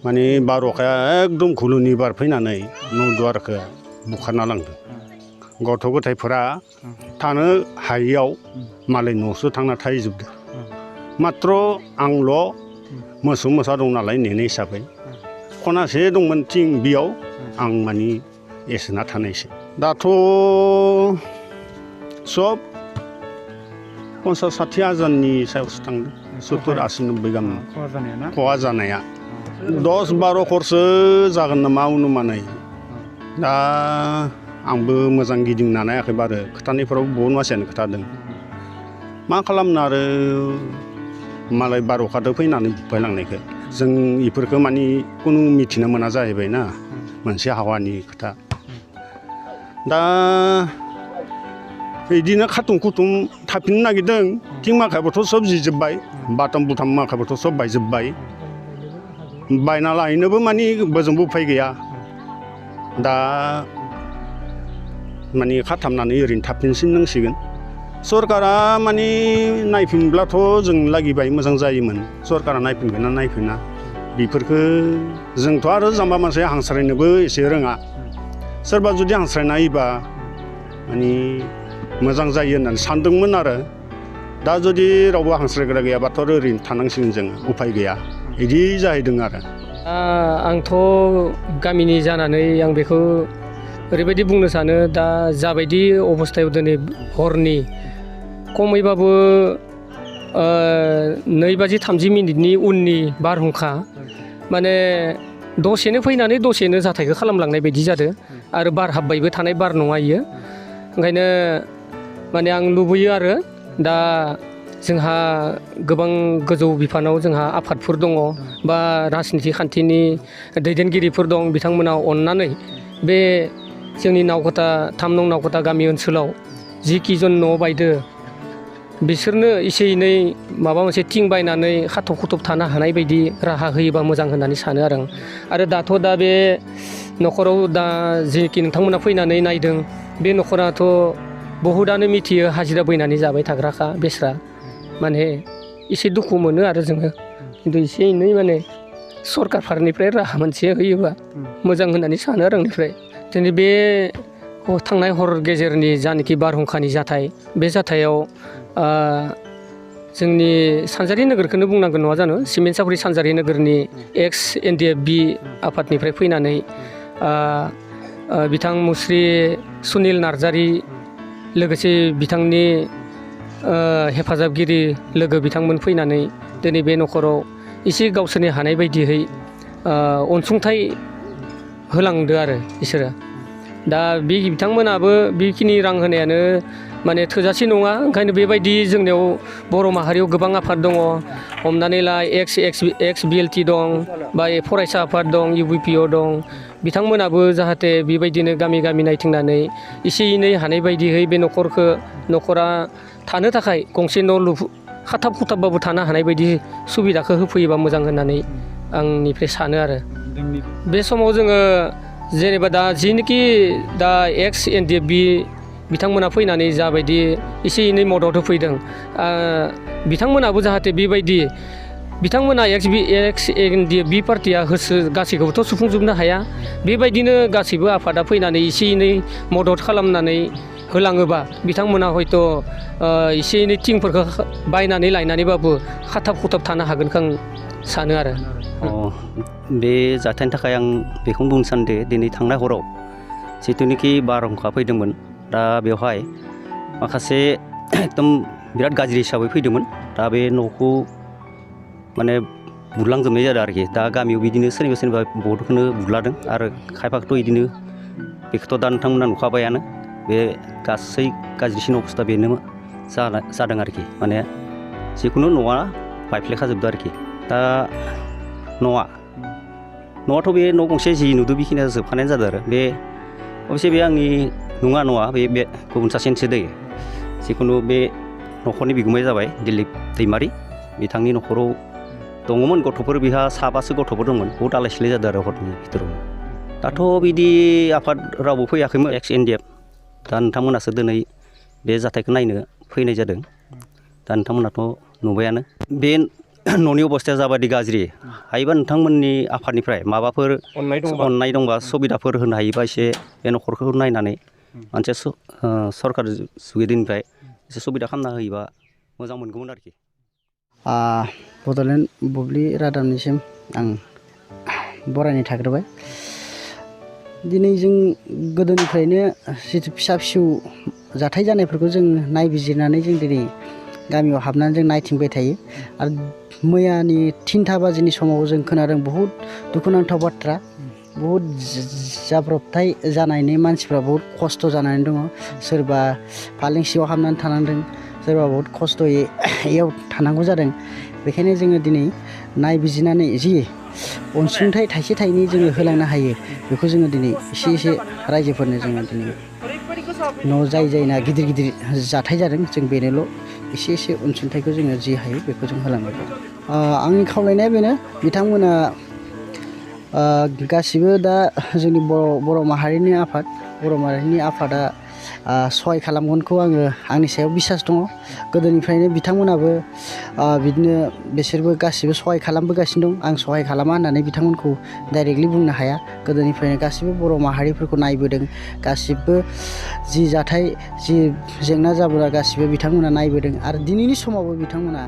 माने बार'खाया एकदम खुलुनि बार फैनानै न' दुवारखौ बुखारना लांदों गथ' गथायफोरा थानो हायियाव मालाय न'सो थांना थाहैजोबदों मात्र आंल' मोसौ मोसा दं नालाय नेनाय हिसाबै खनासे दंमोन थिं बेयाव आं माने एसेना थानायसै दाथ' सब 50-60 हाजारनि सायावसो थांदों 70-80-90 गाहाम खहा जानाया 10-12 खरसो जागोन नामा अनुमानै दा आंबो मोजां गिदिंना नायाखै बारो खोथानायफोराव बहुत मानसियानो खोथादों मा खालामनो आरो मालाय बार'खादो फैनानै बुफायलांनायखौ जों इफोरखौ माने कुनु मिथिनो मोना जाहैबाय ना मोनसे हावानि खोथा दा बिदिनो खाथुम खुथुम थाफिननो नागिरदों थिं माखायाबोथ' सब जिजोब्बाय बाथाम बुथाम माखायाबोथ' सब बायजोब्बाय बायना लाहैनोबो माने बोजोंबो उफाय गैया दा माने खाथामनानै ओरैनो थाफिनसिननांसिगोन सरकारा माने नायफिनब्लाथ' जों लागिबाय मोजां जायोमोन सरकारा नायफिनगोन ना नायफिना बेफोरखो जोंथ' आरो जाम्बा मानसि हांस्रायनोबो एसे रोङा सोरबा जुदि हांस्रायना होयोबा माने मोजां जायो होननानै सानदोंमोन आरो दा जुदि रावबो हांस्रायग्रा गैयाबाथ' ओरैनो थानांसिगोन जोङो उफाय गैया बिदि जाहैदों आरो आंथ' गामिनि जानानै आं बेखौ ओरैबायदि बुंनो सानो दा जाबायदि अबस्थायाव दिनै हरनि खमैबाबो 2:30 उननि बारहुंखा माने दसेनो फैनानै दसेनो जाथायखौ खालामलांनाय बायदि जादों आरो बार हाबबायबो थानाय बार नङा इयो ओंखायनो माने आं लुबैयो आरो दा जोंहा गोबां गोजौ बिफानाव जोंहा आफादफोर दङ बा राजनिथि खान्थिनि दैदेनगिरिफोर दं बिथांमोना अननानै बे जोंनि नावकाटा 3 नं नावकाटा गामि ओनसोलाव जिखिजन न' बायदो बिसोरनो एसे एनै माबा मोनसे थिं बायनानै खाथब खुथब थानो हानाय बायदि राहा होयोबा मोजां होननानै सानो आरो दाथ' दा बे न'खराव दा जिखि नोंथांमोना फैनानै नायदों बे न'खराथ' बहुदानो मिथियो हाजिरा बैनानै जाबाय थाग्राखा बेस्रा माने एसे दुखु मोनो आरो जोङो खिन्थु एसे एनै माने सरकारफोरनिफ्राय राहा मोनसे होयोबा मोजां होननानै सानो आरो आंनिफ्राय दिनै बे थांनाय हर गेजेरनि जानोखि बारहुंखानि जाथाय बे जाथायाव जोंनि सानजारि नोगोरखौनो बुंनांगोन नङा जानो सिमेन्ट सापरि सानजारि नोगोरनि एक्स NDFB आफादनिफ्राय फैनानै बिथां मुस्रि सुनिल नार्जारि लोगोसे बिथांनि हेफाजाबगिरि लोगो बिथांमोन फैनानै दिनै बे न'खराव एसे गावसोरनि हानाय बायदियै अनसुंथाइ होलांदो आरो इसोरो दा बे बिथांमोनाबो बेखिनि रां होनायानो माने थोजासे नङा ओंखायनो बेबायदि जोंनियाव बर' माहारियाव गोबां आफाद दङ हमनानै ला एक्स BLT दं बा फरायसा आफाद दं UBPO दं बिथांमोनाबो जाहाथे बेबायदिनो गामि गामि नायथिंनानै एसे एनै हानाय बायदियै बे न'खरा थानो थाखाय गंसे न' खाथाब खुथाबबाबो थानो हानाय बायदि सुबिदाखौ होफैयोबा मोजां होननानै आंनिफ्राय सानो आरो बे समाव जोङो जेनेबा दा जिनोखि दा एक्स NDFB बिथांमोना फैनानै जाबायदि एसे एनै मदद होफैदों बिथांमोनाबो जाहाथे बेबायदि बिथांमोना एक्स NDFB पार्टिया गासैखौबोथ' सुफुंजोबनो हाया बेबायदिनो गासैबो आफादा फैनानै एसे एनै मदद खालामनानै होलाङोबा बिथांमोना हयथ' एसे एनै थिंफोरखौ बायनानै लायनानैबाबो खाथाब खुथाब थानो हागोनखौ आं सानो आरो बे जाथायनि थाखाय आं बेखौनो बुंनो सानदों दिनै थांनाय हराव जिथुनिखि बारहुंखा फैदोंमोन दा बेवहाय माखासे एकदम बिराद गाज्रि हिसाबै फैदोंमोन दा बे न'खौ माने बुरलांजोबनाय जादों आरोखि दा गामियाव बिदिनो सोरनिबा बहुदखौनो बुरलादों आरो खायफाखौथ' बिदिनो बेखौथ' दा नोंथांमोना नुखाबायानो बे गासै गाज्रिसिन अबस्था बेनो जादों आरोखि माने जिखुनु न'आ बायफ्लेखाजोबदों आरोखि दा न'आथ' बे न' गंसे जि नुदों बेखिनिया जोबखानायानो जादों आरो बे अबसे बे आंनि नङा बे गुबुन सासेनिसो दै जिखुनु बे न'खरनि बिगुमाया जाबाय दिलिप दैमारि बिथांनि न'खराव दङमोन गथ'फोर बिहा 7 गथ'फोर दंमोन बहुद आलाय सिलाय जादों आरो हरनि भितराव दाथ' बिदि आफाद रावबो फैयाखैमोन एक्स NDF दा नोंथांमोनासो दिनै बे जाथायखौ नायनो फैनाय जादों दा नोंथांमोनाथ' नुबायानो बे न'नि अबस्थाया जाबादि गाज्रि हायोबा नोंथांमोननि आफादनिफ्राय माबाफोर अननाय दंबा सुबिदाफोर होनो हायोबा एसे बे न'खरखौ नायनानै मोनसे सरकार जुगिदिनिफ्राय एसे सुबिदा खालामना होयोबा मोजां मोनगौमोन आरोखि। बड'लेण्ड बुब्लि रादाबनिसिम आं बरायनाय थाग्रोबाय। दिनै जों गोदोनिफ्रायनो जिथु फिसा फिसौ जाथाय जानायफोरखौ जों नायबिजिरनानै जों दिनै गामियाव हाबनानै जों नायथिंबाय थायो आरो मैयानि 3टा बाजिनि समाव जों खोनादों बहुद दुखुनांथाव बाथ्रा, बहुद जाब्रबथाय जानायनि मानसिफ्रा बहुद खस्थ' जानानै दङ। सोरबा फालें सिङाव हाबनानै थानांदों, सोरबा बहुद खस्थ'यै इयाव थानांगौ जादों। बेखायनो जोङो दिनै नायबिजिरनानै जि अनसुंथाइ थाइसे थाइनै जोङो होलांनो हायो बेखौ जोङो दिनै एसे रायजोफोरनो जोङो दिनै न' जायना गिदिर गिदिर जाथाय जादों जों बेनोल' एसे अनसुंथाइखौ जोङो जि हायो बेखौ जों होलांबाय दं। आंनि खावलायनाया बेनो बिथांमोना गासिबो दा जोंनि बर' माहारिनि आफादा सहाय खालामगोनखौ आंनि सायाव बिसास दङ। गोदोनिफ्रायनो बिथांमोनाबो बिदिनो बिसोरबो गासिबो सहाय खालामबोगासिनो दं। आं सहाय खालामा होननानै बिथांमोनखौ डाइरेक्टलि बुंनो हाया। गोदोनिफ्रायनो गासिबो बर' माहारिफोरखौ नायबोदों, गासिबो जि जाथाय जि जेंना जाबोला गासिबो बिथांमोना नायबोदों आरो दिनैनि समावबो बिथांमोना